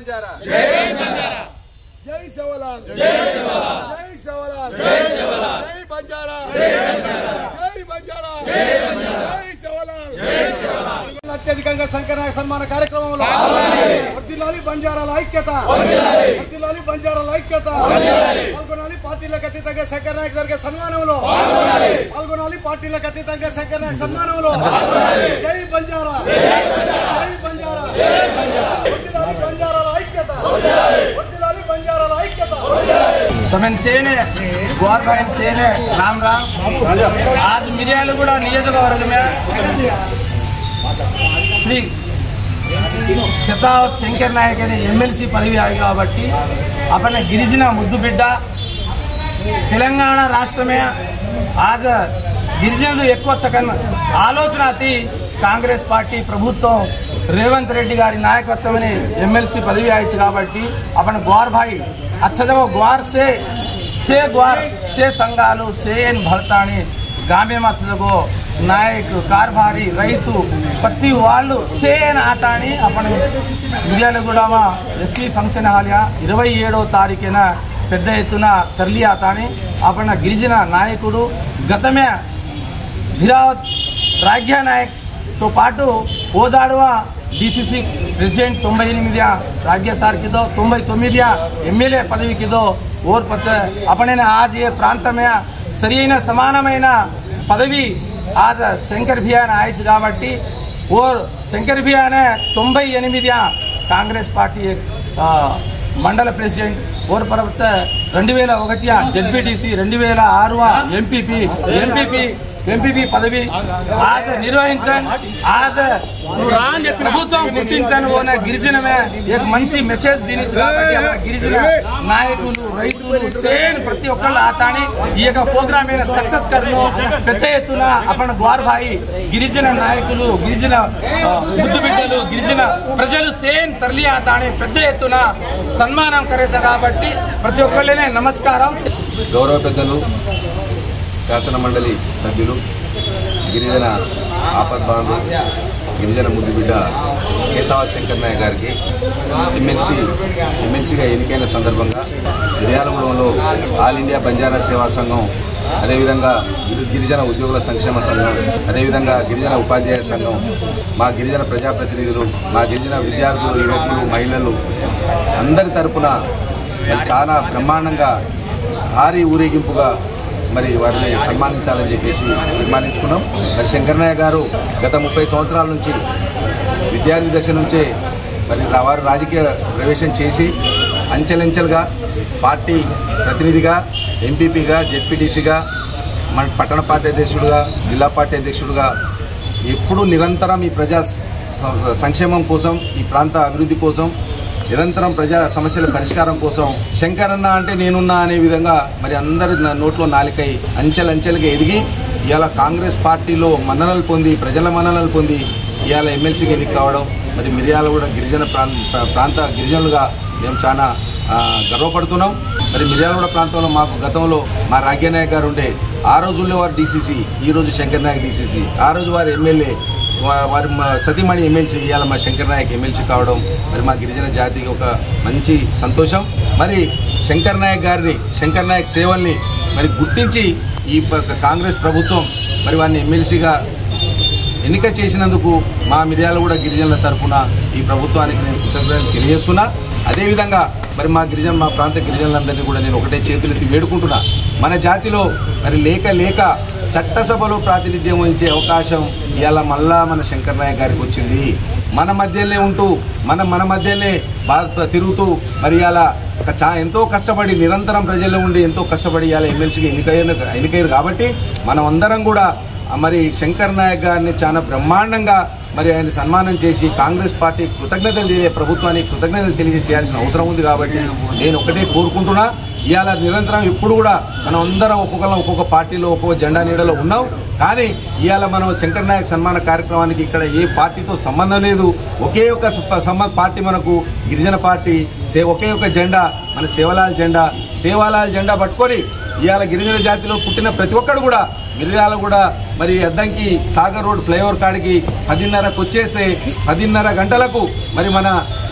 బంజారా జై సేవలాల్ జై సేవలాల్ జై బంజారా జై బంజారా జై సేవలాల్ అత్యధికంగా శంకరనాయక సన్మాన కార్యక్రమంలో వర్ధిల్లాలి బంజారాల ఐక్యత వర్ధిల్లాలి బంజారాల ఐక్యత పాల్గొనాలి పార్టీలకు అతీతంగా శంకరనాయక జరిగే సన్మానంలో పాల్గొనాలి పార్టీలకు అతీతంగా శంకరనాయక సన్మానంలో జై బంజారా జై బంజారా వర్ధిల్లాలి బంజారాల ఐక్యత వర్ధిల్లాలి బంజారాల ఐక్యత तमें सेने गौर भाई सेने राम राम आज मिर्यालगुड़ा नियोजकवर्ग में श्री शतावत शंकर नायक ने एमएलसी पदवी आई काबट्टी अपने गिरिजन मुद्दु बिड्ड तेलंगाणा राष्ट्र में आज गिरिजन एक्व सकन आलोचना थी कांग्रेस पार्टी प्रभुत्व रेवंत रेड्डी गारी नायकत्व में एमएलसी पदवी आई काबट्टी अपने गौर भाई अच्छा जब ग्वार से ग्वार से संघालू से भरतानी ग्रामीण मसको नायक कारभारी रईतु प्रति वाळ्ळु से आटाणी अपन मिर्यालगुड़ा एसपी फंक्शन हाल 27వ तारीखुन పెద్ద ఎత్తున तरली आतानी अपन गिरिजन नायकुडु गतमे धिरावत राग्या नायक तो पाटू ओदाडुवा डीसीसी प्रेसिडेंट 98 राज्य सार की 99 एमएलए पदवी की और अपने आज ये प्रांत में सरीन समानమైన पदवी आज शंकर भैया ने आई काबट्टी और शंकर भैया ने 98 कांग्रेस पार्टी मंडल प्रेसिडेंट और पर 2001 जेडपीटीसी 2006 एमपीपी पदवी आज निर्वहिंचंడి आज ప్రభుత్వం గుర్తించని ఓన గిరిజన में एक మంచి మెసేజ్ దీనిచ్చు కాబట్టి మన గిరిజన నాయకులు రైతులు సేన్ ప్రతి ఒక్కళ్ళు ఆతాని ఈ యొక్క ప్రోగ్రామ్ మీద సక్సెస్ करनो పెద్ద ఎత్తున अपन గ్వార్ భాయి గిరిజన నాయకులు గిరిజన ముద్దు బిడ్డలు గిరిజన ప్రజలు సేన్ తరలి ఆతాని పెద్ద ఎత్తున సన్మానం కరేస కాబట్టి ప్రతి ఒక్కళ్ళనే నమస్కారం గౌరవ పెద్దలు శాసన మండలి సభ్యులు గిరిజన ఆపద్బాంధు గిరిజన ముద్దు బిడ్డ కేతావత్ శంకర్ నాయక్ గారికి ఎమ్మెల్సీగా ఎన్నికైన సందర్భంగా మిర్యాలగూడెంలో ఆల్ ఇండియా బంజారా సేవా సంఘం అదేవిధంగా గిరిజన ఉద్యోగుల సంక్షేమ సంఘం అదేవిధంగా గిరిజన ఉపాధ్యాయ సంఘం మా గిరిజన ప్రజాప్రతినిధులు మా గిరిజన విద్యార్థులు యువకులు మహిళలు అందరి తరపున చాలా బ్రహ్మాండంగా భారీ ఊరేగింపుగా మరి వారిని సన్మానించాలని చెప్పేసి తీర్మానించుకున్నాం. మరి శంకర్ నాయక్ గారు గత 30 సంవత్సరాల నుంచి విద్యార్థి దశ నుంచే మరి వారు రాజకీయ ప్రవేశం చేసి అంచెలంచెలుగా పార్టీ ప్రతినిధిగా ఎంపీపీగా జెడ్పీటీసీగా మన పట్టణ పార్టీ అధ్యక్షుడుగా జిల్లా పార్టీ అధ్యక్షుడుగా ఎప్పుడూ నిరంతరం ఈ ప్రజా సంక్షేమం కోసం ఈ ప్రాంత అభివృద్ధి కోసం నిరంతరం ప్రజా సమస్యల పరిష్కారం కోసం శంకర్ అన్న అంటే నేనున్నా అనే విధంగా మరి అందరి నోట్లో నాలికై అంచెలంచెలుగా ఎదిగి ఇవాళ కాంగ్రెస్ పార్టీలో మన్ననలు పొంది ప్రజల మన్ననలు పొంది ఇవాళ ఎమ్మెల్సీకి ఎన్నిక కావడం మరి మిర్యాలగూడ గిరిజన ప్రాంత గిరిజనులుగా మేము చాలా గర్వపడుతున్నాం. మరి మిర్యాలగూడ ప్రాంతంలో మాకు గతంలో మా రాగ్య నాయక్ గారు ఉండే ఆ రోజుల్లో వారు డీసీసీ, ఈరోజు శంకర్ నాయక్ డీసీసీ, ఆ రోజు వారు ఎమ్మెల్యే, వారి సతీమణి ఎమ్మెల్సీ, ఇవాళ మా శంకర్ నాయక్ ఎమ్మెల్సీ కావడం మరి మా గిరిజన జాతికి ఒక మంచి సంతోషం. మరి శంకర్ నాయక్ గారిని శంకర్ నాయక్ సేవల్ని మరి గుర్తించి ఈ కాంగ్రెస్ ప్రభుత్వం మరి వారిని ఎమ్మెల్సీగా ఎన్నిక చేసినందుకు మా మిర్యాలగూడ గిరిజనుల తరఫున ఈ ప్రభుత్వానికి నేను కృతజ్ఞతలు తెలియజేస్తున్నా. అదేవిధంగా మరి మా ప్రాంత గిరిజనులందరినీ కూడా నేను ఒకటే చేతులెత్తి వేడుకుంటున్నా. మన జాతిలో మరి లేక చట్టసభలో ప్రాతినిధ్యం వహించే అవకాశం ఇవాళ మళ్ళా మన శంకర్ నాయక్ గారికి వచ్చింది. మన మధ్యలోనే ఉంటూ మన మధ్యలోనే తిరుగుతూ మరి ఇవాళ ఎంతో కష్టపడి నిరంతరం ప్రజల్లో ఉండి ఎంతో కష్టపడి ఇవాళ ఎమ్మెల్సీకి ఎన్నికయ్యారు కాబట్టి మనం అందరం కూడా మరి శంకర్ నాయక్ గారిని చాలా బ్రహ్మాండంగా మరి ఆయన సన్మానం చేసి కాంగ్రెస్ పార్టీ ప్రభుత్వానికి కృతజ్ఞతలు తెలియజేయాల్సిన అవసరం ఉంది. కాబట్టి నేను ఒకటే కోరుకుంటున్నా, ఇవాళ నిరంతరం ఎప్పుడు కూడా మనం అందరం ఒక్కొక్క పార్టీలో ఒక్కొక్క జెండా నీడలో ఉన్నాం. కానీ ఇవాళ మనం శంకర్ నాయక్ సన్మాన కార్యక్రమానికి ఇక్కడ ఏ పార్టీతో సంబంధం లేదు. ఒకే ఒక పార్టీ మనకు గిరిజన పార్టీ, ఒకే ఒక జెండా మన సేవాలాల్ జెండా పట్టుకొని ఇవాళ గిరిజన జాతిలో పుట్టిన ప్రతి ఒక్కరు కూడా మిర్యాలగూడ మరి అద్దంకి సాగర్ రోడ్ ఫ్లైఓవర్ కాడికి 10:30కు వచ్చేస్తే 10:30 గంటలకు మరి మన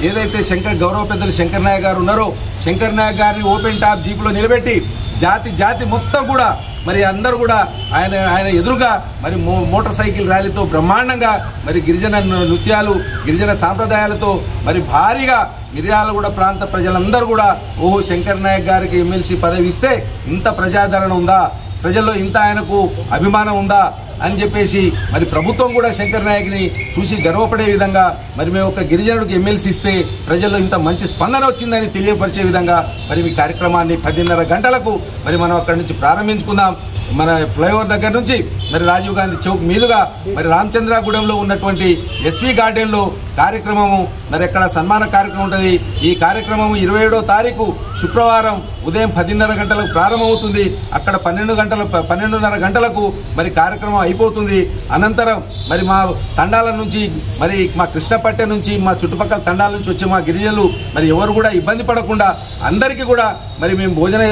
ఏదైతే గౌరవ పెద్దలు శంకర్ నాయక్ గారు ఉన్నారో శంకర్ నాయక్ గారిని ఓపెన్ టాప్ జీప్లో నిలబెట్టి జాతి మొత్తం కూడా మరి అందరూ కూడా ఆయన ఎదురుగా మరి మోటార్ సైకిల్ ర్యాలీతో బ్రహ్మాండంగా మరి గిరిజన నృత్యాలు గిరిజన సాంప్రదాయాలతో మరి భారీగా మిర్యాలగూడ ప్రాంత ప్రజలందరూ కూడా ఓహో శంకర్ నాయక్ గారికి ఎమ్మెల్సీ పదవి ఇస్తే ఇంత ప్రజాదరణ ఉందా, ప్రజల్లో ఇంత ఆయనకు అభిమానం ఉందా అని చెప్పేసి మరి ప్రభుత్వం కూడా శంకర్ నాయక్ని చూసి గర్వపడే విధంగా మరి మేము ఒక గిరిజనుడికి ఎమ్మెల్సీ ఇస్తే ప్రజల్లో ఇంత మంచి స్పందన వచ్చిందని తెలియపరిచే విధంగా మరి మీ కార్యక్రమాన్ని 10:30 గంటలకు మరి మనం అక్కడి నుంచి ప్రారంభించుకుందాం. మన ఫ్లైఓవర్ దగ్గర నుంచి మరి రాజీవ్ గాంధీ చౌక్ మీదుగా మరి రామచంద్రగూడెంలో ఉన్నటువంటి ఎస్వి గార్డెన్లో కార్యక్రమము మరి అక్కడ సన్మాన కార్యక్రమం ఉంటుంది. ఈ కార్యక్రమం 27వ తారీఖు శుక్రవారం ఉదయం 10:30 గంటలకు ప్రారంభమవుతుంది. అక్కడ 12:30 గంటలకు మరి కార్యక్రమం అయిపోతుంది. అనంతరం మరి మా తండాల నుంచి మరి మా కృష్ణపట్టె నుంచి మా చుట్టుపక్కల తండాల నుంచి వచ్చే మా గిరిజనులు మరి ఎవరు కూడా ఇబ్బంది పడకుండా అందరికీ కూడా మరి మేము భోజన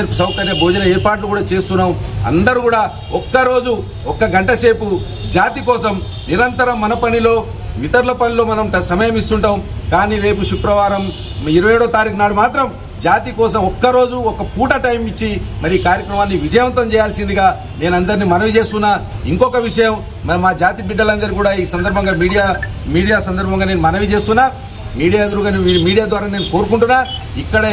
ఏర్పాట్లు కూడా చేస్తున్నాం. అందరూ కూడా ఒక్కరోజు 1 గంట సేపు జాతి కోసం నిరంతరం మన పనిలో ఇతరుల పనిలో మనం సమయం ఇస్తుంటాం. కానీ రేపు శుక్రవారం 27వ తారీఖు నాడు మాత్రం జాతి కోసం ఒక్కరోజు 1 పూట టైం ఇచ్చి మరి కార్యక్రమాన్ని విజయవంతం చేయాల్సిందిగా నేను అందరినీ మనవి చేస్తున్నా. ఇంకొక విషయం మరి మా జాతి బిడ్డలందరూ కూడా ఈ సందర్భంగా మీడియా సందర్భంగా నేను మనవి చేస్తున్నా. మీడియా ద్వారా నేను కోరుకుంటున్నా, ఎక్కడ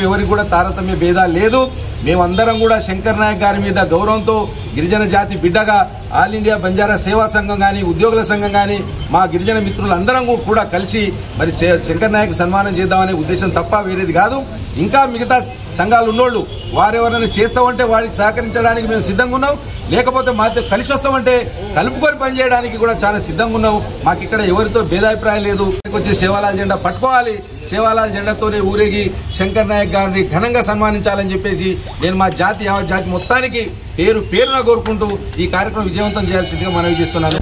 ఎవరికి కూడా తారతమ్య భేదాలు లేదు. మేమందరం కూడా శంకర్ నాయక్ గారి మీద గౌరవంతో గిరిజన జాతి బిడ్డగా ఆల్ ఇండియా బంజారా సేవా సంఘం కానీ ఉద్యోగుల సంఘం కానీ మా గిరిజన మిత్రులందరం కూడా కలిసి మరి శంకర్ నాయక్ సన్మానం చేద్దామనే ఉద్దేశం తప్ప వేరేది కాదు. ఇంకా మిగతా సంఘాలు ఉన్నోళ్ళు వారెవరైనా చేస్తామంటే వారికి సహకరించడానికి మేము సిద్ధంగా ఉన్నాం. లేకపోతే మాతో కలిసి వస్తామంటే కలుపుకొని పనిచేయడానికి కూడా చాలా సిద్ధంగా ఉన్నాం. మాకు ఇక్కడ ఎవరితో భేదాభిప్రాయం లేదు. వచ్చి సేవాలాల్ జెండా పట్టుకోవాలి, సేవాలాల్ జెండాతోనే ఊరేగి శంకర్ నాయక్ గారిని ఘనంగా సన్మానించాలని చెప్పేసి నేను మా జాతి మొత్తానికి పేరున కోరుకుంటూ ఈ కార్యక్రమం విజయవంతం చేయాల్సిందిగా మనవి చేస్తున్నాను.